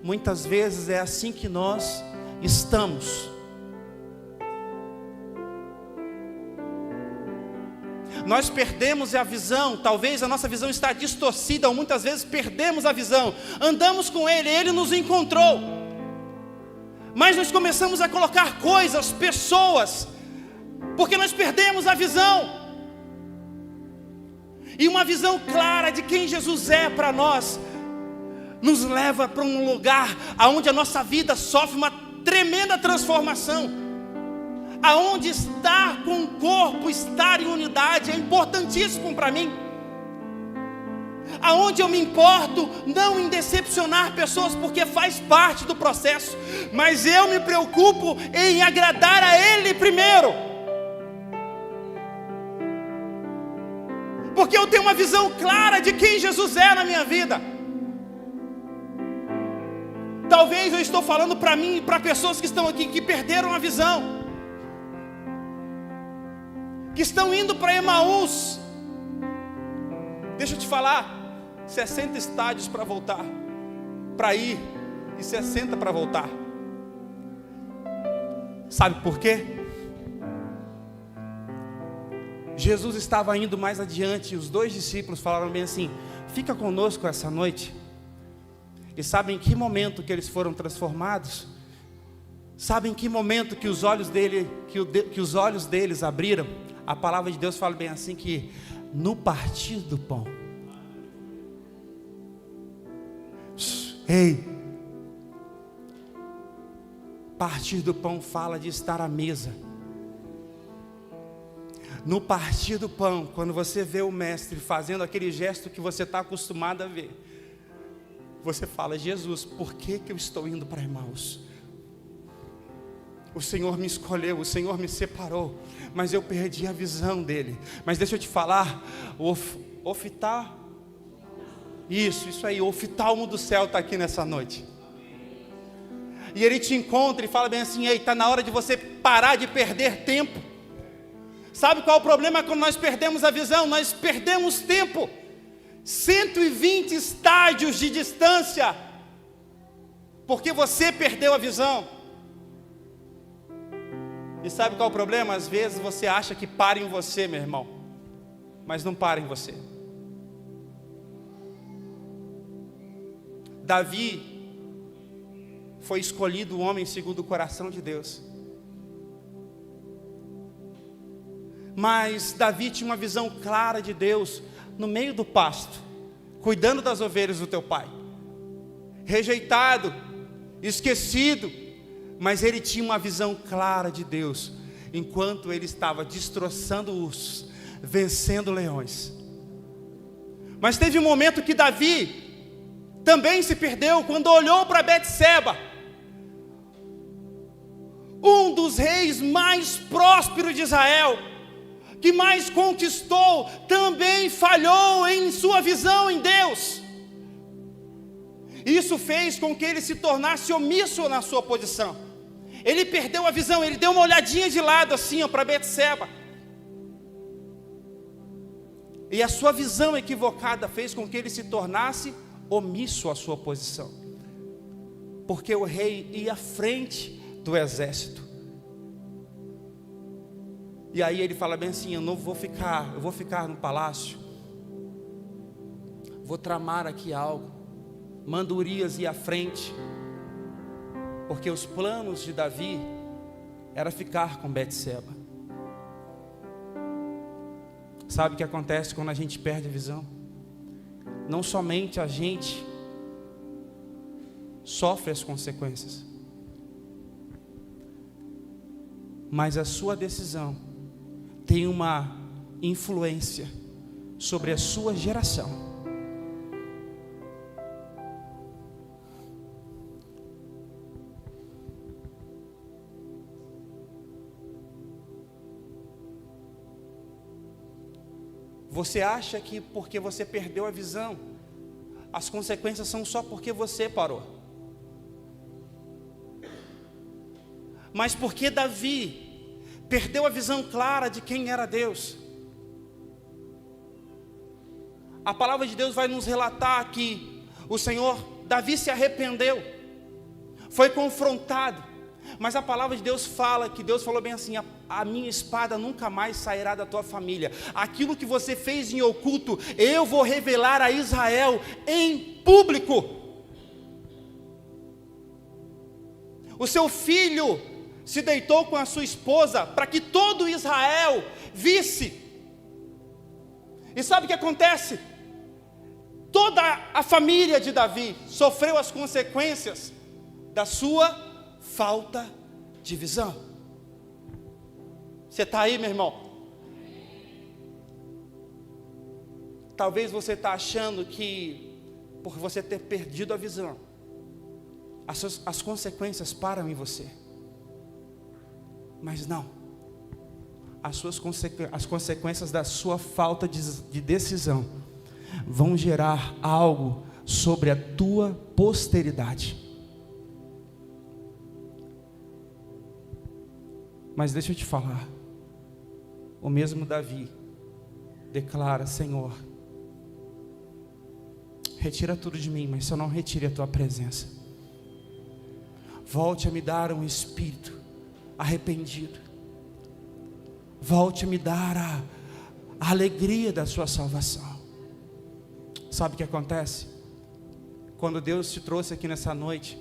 Muitas vezes é assim que nós estamos. Nós perdemos a visão, talvez a nossa visão está distorcida, ou muitas vezes perdemos a visão. Andamos com Ele, Ele nos encontrou, mas nós começamos a colocar coisas, pessoas, porque nós perdemos a visão. E uma visão clara de quem Jesus é para nós, nos leva para um lugar onde a nossa vida sofre uma tremenda transformação. Aonde estar com o corpo, estar em unidade é importantíssimo para mim. Aonde eu me importo não em decepcionar pessoas, porque faz parte do processo, mas eu me preocupo em agradar a Ele primeiro, porque eu tenho uma visão clara de quem Jesus é na minha vida. Talvez eu estou falando para mim e para pessoas que estão aqui, que perderam a visão, que estão indo para Emaús. Deixa eu te falar, 60 estádios para voltar, para ir, e 60 para voltar. Sabe por quê? Jesus estava indo mais adiante, e os dois discípulos falaram bem assim: fica conosco essa noite. E sabe em que momento que eles foram transformados? Sabe em que momento que os olhos deles abriram? A palavra de Deus fala bem assim, que no partir do pão. Ei, partir do pão fala de estar à mesa. No partir do pão, quando você vê o mestre fazendo aquele gesto que você está acostumado a ver, você fala: Jesus, por que eu estou indo para Emaús? O Senhor me escolheu, o Senhor me separou, mas eu perdi a visão dele. Mas deixa eu te falar, o oftalmo do céu está aqui nessa noite. E ele te encontra e fala bem assim: ei, está na hora de você parar de perder tempo. Sabe qual é o problema quando nós perdemos a visão? Nós perdemos tempo. 120 estádios de distância, porque você perdeu a visão. E sabe qual é o problema? Às vezes você acha que para em você, meu irmão, mas não para em você. Davi foi escolhido o homem segundo o coração de Deus. Mas Davi tinha uma visão clara de Deus no meio do pasto, cuidando das ovelhas do teu pai. Rejeitado, esquecido, mas ele tinha uma visão clara de Deus, enquanto ele estava destroçando ursos, vencendo leões. Mas teve um momento que Davi também se perdeu, quando olhou para Betseba, um dos reis mais prósperos de Israel, que mais conquistou, também falhou em sua visão em Deus. Isso fez com que ele se tornasse omisso na sua posição. Ele perdeu a visão, ele deu uma olhadinha de lado assim para Betseba. E a sua visão equivocada fez com que ele se tornasse omisso à sua posição. Porque o rei ia à frente do exército. E aí ele fala bem assim: eu vou ficar no palácio. Vou tramar aqui algo. Manda Urias ir à frente. Porque os planos de Davi era ficar com Betseba. Sabe o que acontece quando a gente perde a visão? Não somente a gente sofre as consequências, mas a sua decisão tem uma influência sobre a sua geração. Você acha que porque você perdeu a visão, as consequências são só porque você parou. Mas porque Davi perdeu a visão clara de quem era Deus. A palavra de Deus vai nos relatar que Davi se arrependeu, foi confrontado. Mas a palavra de Deus fala, que Deus falou bem assim: a minha espada nunca mais sairá da tua família. Aquilo que você fez em oculto, eu vou revelar a Israel em público. O seu filho se deitou com a sua esposa para que todo Israel visse. E sabe o que acontece? Toda a família de Davi sofreu as consequências da sua falta de visão. Você está aí, meu irmão? Talvez você está achando que por você ter perdido a visão, as consequências param em você. Mas não. As consequências da sua falta de decisão vão gerar algo sobre a tua posteridade. Mas deixa eu te falar, o mesmo Davi declara: Senhor, retira tudo de mim, mas só não retire a tua presença. Volte a me dar um espírito arrependido. Volte a me dar a alegria da sua salvação. Sabe o que acontece? Quando Deus te trouxe aqui nessa noite,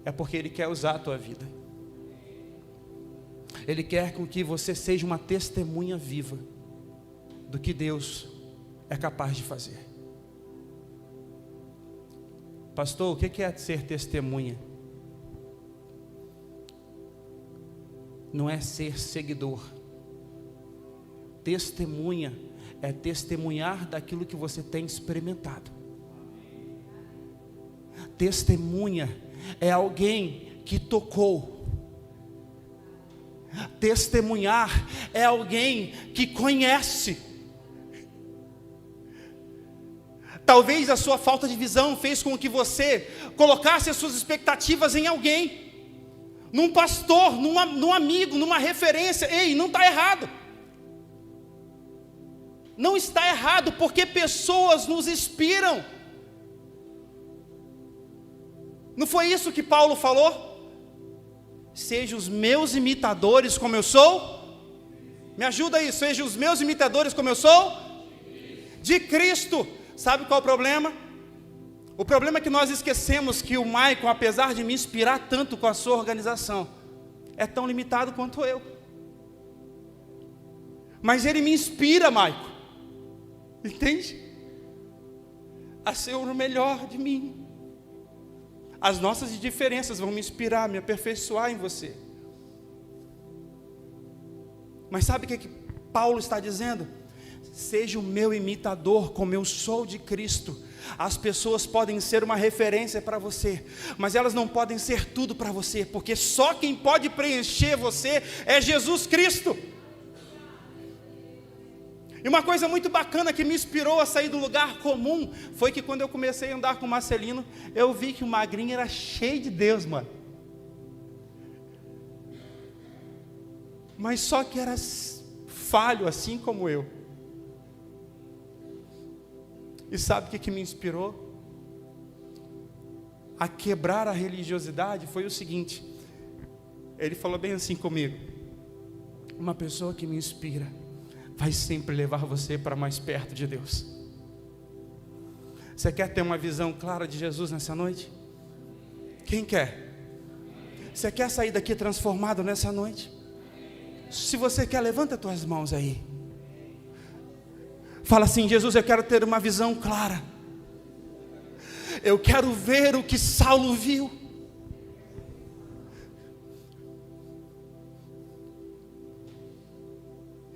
é porque Ele quer usar a tua vida. Ele quer com que você seja uma testemunha viva do que Deus é capaz de fazer. Pastor, o que é ser testemunha? Não é ser seguidor. Testemunha é testemunhar daquilo que você tem experimentado. Testemunha é alguém que tocou. Testemunhar é alguém que conhece. Talvez a sua falta de visão fez com que você colocasse as suas expectativas em alguém, num pastor, num amigo, numa referência. Ei, não está errado. Não está errado, porque pessoas nos inspiram. Não foi isso que Paulo falou? Sejam os meus imitadores como eu sou. Me ajuda aí, sejam os meus imitadores como eu sou de Cristo. Sabe qual é o problema? O problema é que nós esquecemos que o Maicon, apesar de me inspirar tanto com a sua organização, é tão limitado quanto eu. Mas ele me inspira, Maicon, entende? A ser o melhor de mim. As nossas diferenças vão me inspirar, me aperfeiçoar em você. Mas sabe o que Paulo está dizendo? Seja o meu imitador, como eu sou de Cristo. As pessoas podem ser uma referência para você, mas elas não podem ser tudo para você, porque só quem pode preencher você é Jesus Cristo. E uma coisa muito bacana que me inspirou a sair do lugar comum foi que quando eu comecei a andar com o Marcelino, eu vi que o magrinho era cheio de Deus, mano. Mas só que era falho, assim como eu. E sabe o que me inspirou a quebrar a religiosidade? Foi o seguinte. Ele falou bem assim comigo: uma pessoa que me inspira vai sempre levar você para mais perto de Deus. Você quer ter uma visão clara de Jesus nessa noite? Quem quer? Você quer sair daqui transformado nessa noite? Se você quer, levanta as tuas mãos aí. Fala assim: Jesus, eu quero ter uma visão clara. Eu quero ver o que Saulo viu.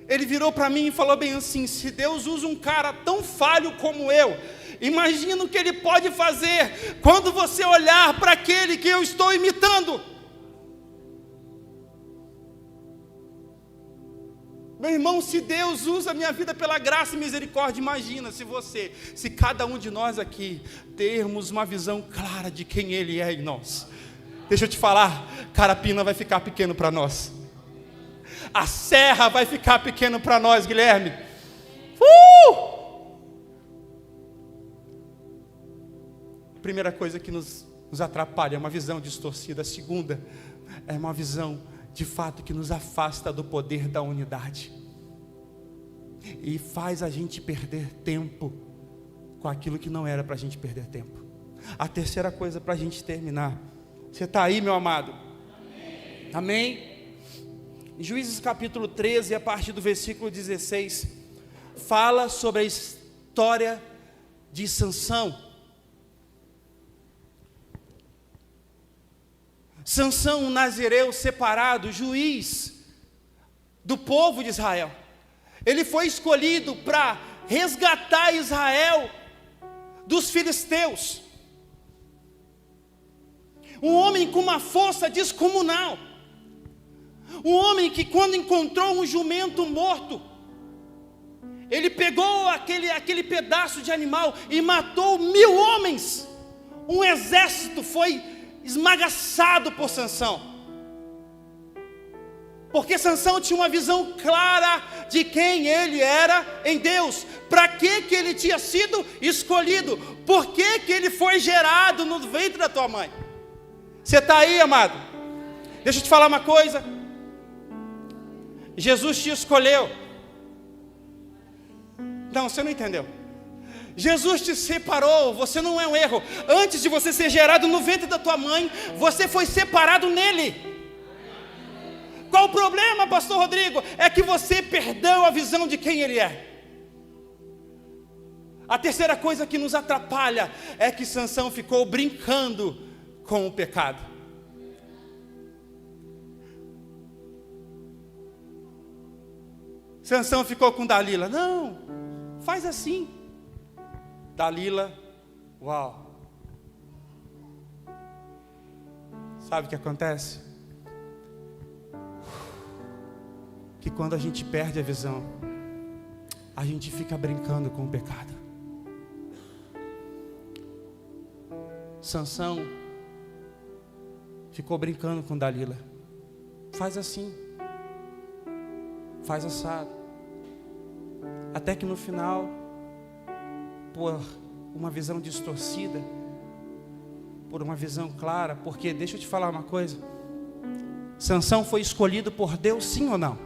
Ele virou para mim e falou bem assim: se Deus usa um cara tão falho como eu, imagina o que Ele pode fazer quando você olhar para aquele que eu estou imitando. Meu irmão, se Deus usa a minha vida pela graça e misericórdia, imagina se cada um de nós aqui termos uma visão clara de quem Ele é em nós. Deixa eu te falar, Carapina vai ficar pequeno para nós. A Serra vai ficar pequeno para nós, Guilherme. Primeira coisa que nos atrapalha é uma visão distorcida. A segunda é uma visão de fato que nos afasta do poder da unidade e faz a gente perder tempo com aquilo que não era para a gente perder tempo. A terceira coisa, para a gente terminar, você está aí, meu amado? Amém? Amém? Juízes capítulo 13, a partir do versículo 16, fala sobre a história de Sansão. Sansão, um nazireu separado, juiz do povo de Israel. Ele foi escolhido para resgatar Israel dos filisteus. Um homem com uma força descomunal. Um homem que, quando encontrou um jumento morto, ele pegou aquele pedaço de animal e matou 1000 homens. Um exército foi esmagaçado por Sansão, porque Sansão tinha uma visão clara de quem ele era em Deus, para que ele tinha sido escolhido, por que ele foi gerado no ventre da tua mãe. Você está aí, amado? Deixa eu te falar uma coisa. Jesus te escolheu. Não, você não entendeu. Jesus te separou, você não é um erro. Antes de você ser gerado no ventre da tua mãe, você foi separado nele. Qual o problema, pastor Rodrigo? É que você perdeu a visão de quem ele é. A terceira coisa que nos atrapalha é que Sansão ficou brincando com o pecado. Sansão ficou com Dalila. Não, faz assim. Dalila, uau. Sabe o que acontece? Que quando a gente perde a visão, a gente fica brincando com o pecado. Sansão ficou brincando com Dalila. Faz assim, faz assado. Até que no final, por uma visão distorcida, por uma visão clara, porque deixa eu te falar uma coisa, Sansão foi escolhido por Deus, sim ou não?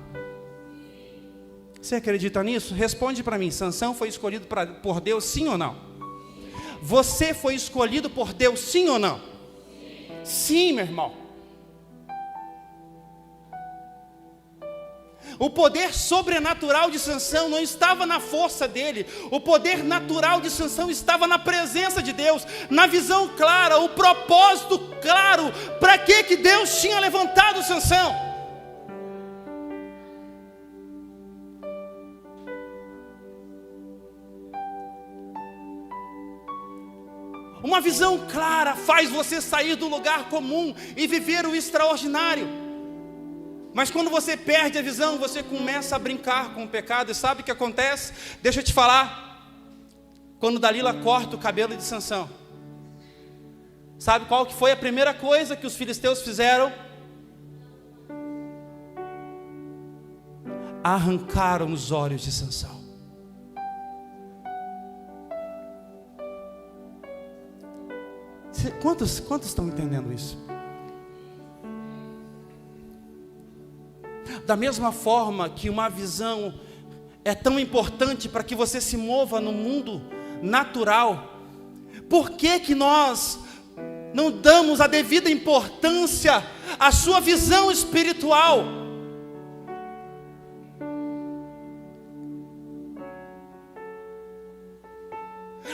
Você acredita nisso? Responde para mim, Sansão foi escolhido por Deus, sim ou não? Você foi escolhido por Deus, sim ou não? Sim, meu irmão. O poder sobrenatural de Sansão não estava na força dele. O poder natural de Sansão estava na presença de Deus, na visão clara, o propósito claro. Para que Deus tinha levantado Sansão? Uma visão clara faz você sair do lugar comum e viver o extraordinário. Mas quando você perde a visão, você começa a brincar com o pecado. E sabe o que acontece? Deixa eu te falar. Quando Dalila corta o cabelo de Sansão, sabe qual que foi a primeira coisa que os filisteus fizeram? Arrancaram os olhos de Sansão. Quantos estão entendendo isso? Da mesma forma que uma visão é tão importante para que você se mova no mundo natural, por que nós não damos a devida importância à sua visão espiritual?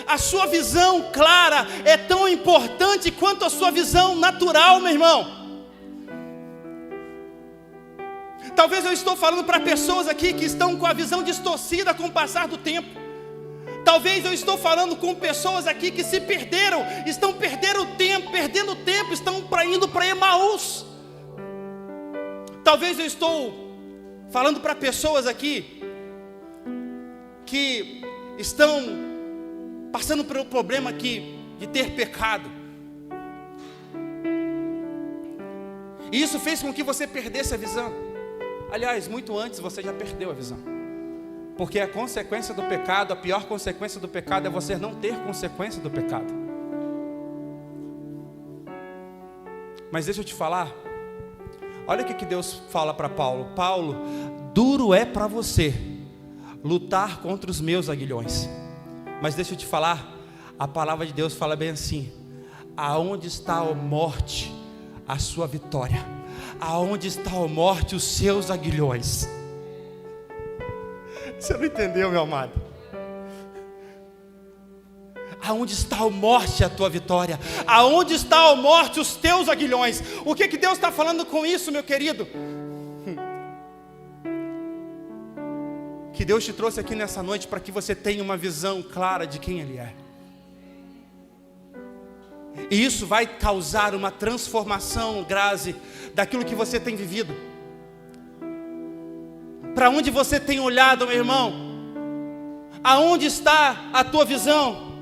A sua visão clara é tão importante quanto a sua visão natural, meu irmão. Talvez eu estou falando para pessoas aqui que estão com a visão distorcida com o passar do tempo. Talvez eu estou falando com pessoas aqui que se perderam, estão perdendo tempo, estão indo para Emaús. Talvez eu estou falando para pessoas aqui que estão passando pelo problema aqui de ter pecado. E isso fez com que você perdesse a visão. Aliás, muito antes você já perdeu a visão. Porque a consequência do pecado, a pior consequência do pecado é você não ter consequência do pecado. Mas deixa eu te falar. Olha o que Deus fala para Paulo. Paulo, duro é para você lutar contra os meus aguilhões. Mas deixa eu te falar, a palavra de Deus fala bem assim: aonde está a morte, a sua vitória? Aonde está a morte, os seus aguilhões? Você não entendeu, meu amado? Aonde está a morte, a tua vitória? Aonde está a morte, os teus aguilhões? O que Deus está falando com isso, meu querido? Que Deus te trouxe aqui nessa noite para que você tenha uma visão clara de quem Ele é. E isso vai causar uma transformação, Grazi, daquilo que você tem vivido. Para onde você tem olhado, meu irmão? Aonde está a tua visão?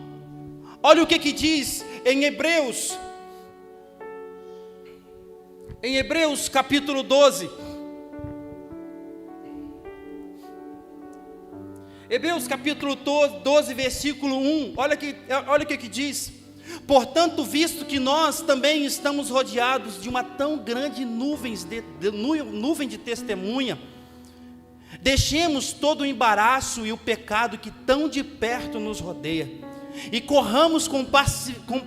Olha o que diz em Hebreus. Em Hebreus capítulo 12. Hebreus capítulo 12, versículo 1, olha o que diz: portanto, visto que nós também estamos rodeados de uma tão grande nuvem de testemunha, deixemos todo o embaraço e o pecado que tão de perto nos rodeia, e corramos com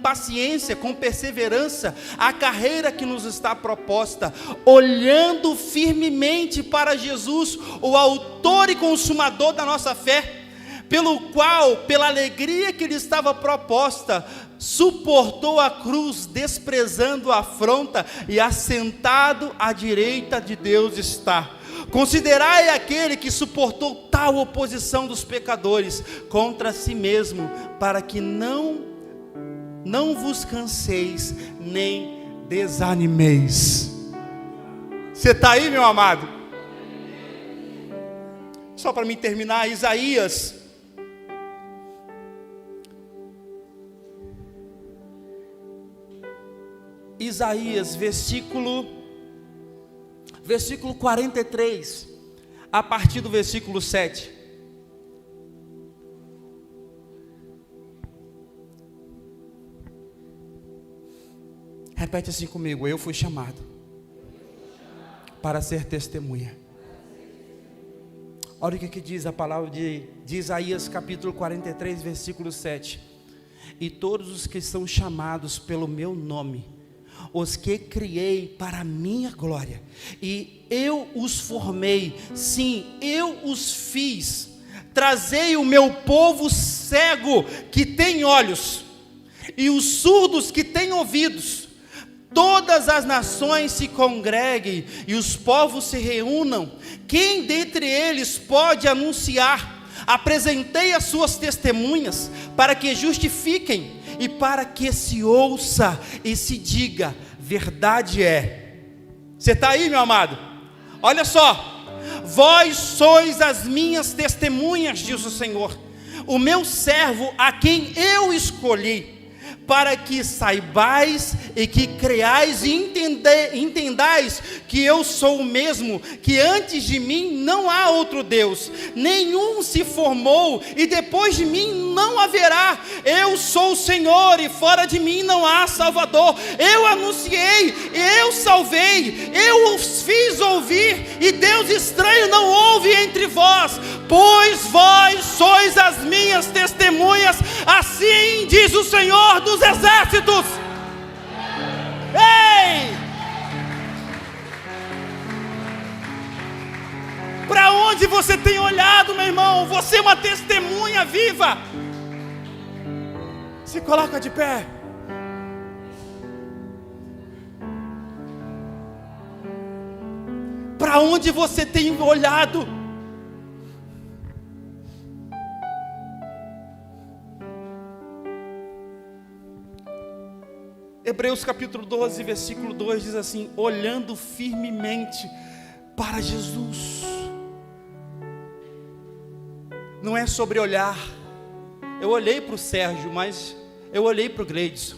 paciência, com perseverança, a carreira que nos está proposta, olhando firmemente para Jesus, o autor e consumador da nossa fé, pelo qual, pela alegria que lhe estava proposta, suportou a cruz, desprezando a afronta, e assentado à direita de Deus está. Considerai aquele que suportou tal oposição dos pecadores contra si mesmo, para que não vos canseis, nem desanimeis. Você está aí, meu amado? Só para mim terminar, Isaías versículo 43, a partir do versículo 7. Repete assim comigo: eu fui chamado para ser testemunha. Olha o que diz a palavra de Isaías capítulo 43, versículo 7. E todos os que são chamados pelo meu nome, os que criei para a minha glória, e eu os formei, sim, eu os fiz. Trazei o meu povo cego que tem olhos, e os surdos que têm ouvidos. Todas as nações se congreguem, e os povos se reúnam. Quem dentre eles pode anunciar? Apresentei as suas testemunhas, para que justifiquem, e para que se ouça e se diga: verdade é. Você está aí, meu amado? Olha só: vós sois as minhas testemunhas, diz o Senhor, o meu servo a quem eu escolhi, para que saibais e que creais e entendais que eu sou o mesmo, que antes de mim não há outro Deus, nenhum se formou e depois de mim não haverá. Eu sou o Senhor e fora de mim não há Salvador. Eu anunciei, eu salvei, eu os fiz ouvir, e Deus estranho não houve entre vós, pois vós sois as minhas testemunhas, assim diz o Senhor dos exércitos. Ei! Para onde você tem olhado, meu irmão? Você é uma testemunha viva. Se coloca de pé. Para onde você tem olhado? Hebreus capítulo 12, versículo 2 diz assim: olhando firmemente para Jesus. Não é sobre olhar. Eu olhei para o Sérgio, mas eu olhei para o Gleidson.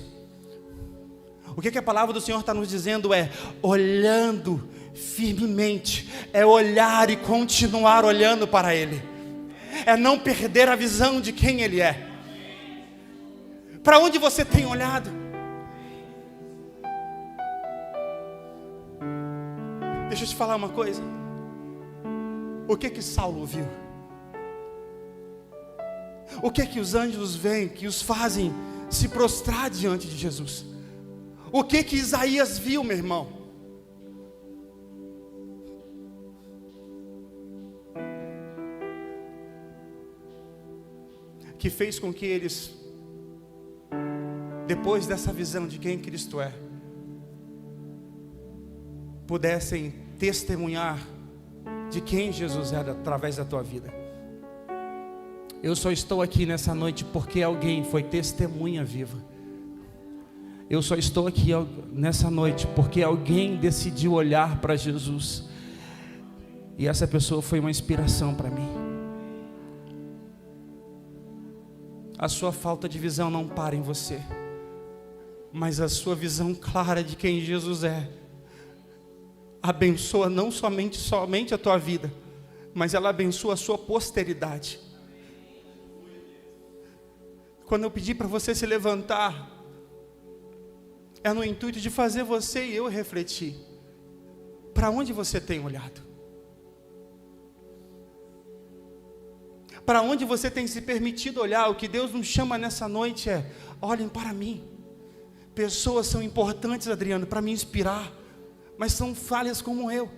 O que a palavra do Senhor está nos dizendo é: olhando firmemente, é olhar e continuar olhando para Ele, é não perder a visão de quem Ele é. Para onde você tem olhado? Deixa eu te falar uma coisa. O que Saulo viu? O que os anjos veem que os fazem se prostrar diante de Jesus? O que Isaías viu, meu irmão? Que fez com que eles, depois dessa visão de quem Cristo é, pudessem testemunhar de quem Jesus era através da tua vida. Eu só estou aqui nessa noite porque alguém foi testemunha viva. Eu só estou aqui nessa noite porque alguém decidiu olhar para Jesus, e essa pessoa foi uma inspiração para mim. A sua falta de visão não para em você, mas a sua visão clara de quem Jesus é abençoa não somente a tua vida, mas ela abençoa a sua posteridade. Quando eu pedi para você se levantar, é no intuito de fazer você e eu refletir. Para onde você tem olhado? Para onde você tem se permitido olhar? O que Deus nos chama nessa noite é: olhem para mim. Pessoas são importantes, Adriano, para me inspirar, mas são falhas como eu.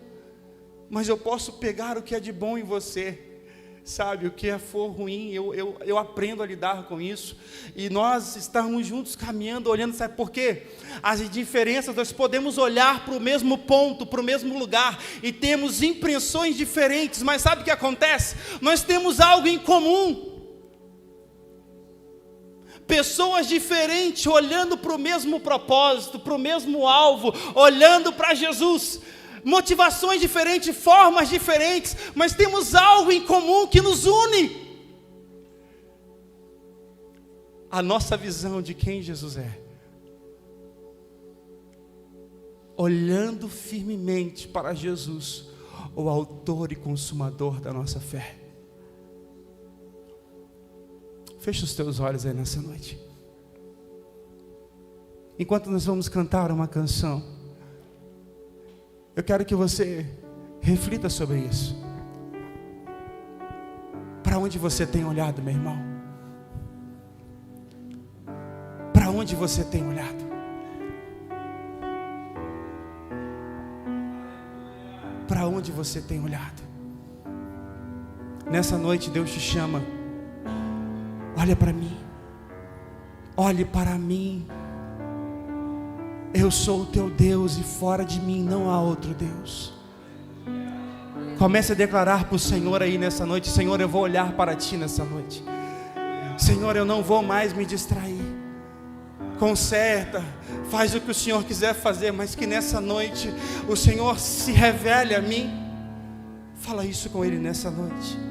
Mas eu posso pegar o que é de bom em você, sabe? O que for ruim, eu aprendo a lidar com isso. E nós estamos juntos caminhando, olhando, sabe por quê? As diferenças, nós podemos olhar para o mesmo ponto, para o mesmo lugar, e temos impressões diferentes, mas sabe o que acontece? Nós temos algo em comum. Pessoas diferentes, olhando para o mesmo propósito, para o mesmo alvo, olhando para Jesus. Motivações diferentes, formas diferentes, mas temos algo em comum que nos une. A nossa visão de quem Jesus é. Olhando firmemente para Jesus, o autor e consumador da nossa fé. Fecha os teus olhos aí nessa noite. Enquanto nós vamos cantar uma canção, eu quero que você reflita sobre isso. Para onde você tem olhado, meu irmão? Para onde você tem olhado? Para onde você tem olhado? Nessa noite Deus te chama. Olha para mim. Olhe para mim. Eu sou o teu Deus e fora de mim não há outro Deus. Comece a declarar para o Senhor aí nessa noite: Senhor, eu vou olhar para ti nessa noite. Senhor, eu não vou mais me distrair. Conserta, faz o que o Senhor quiser fazer, mas que nessa noite o Senhor se revele a mim. Fala isso com Ele nessa noite.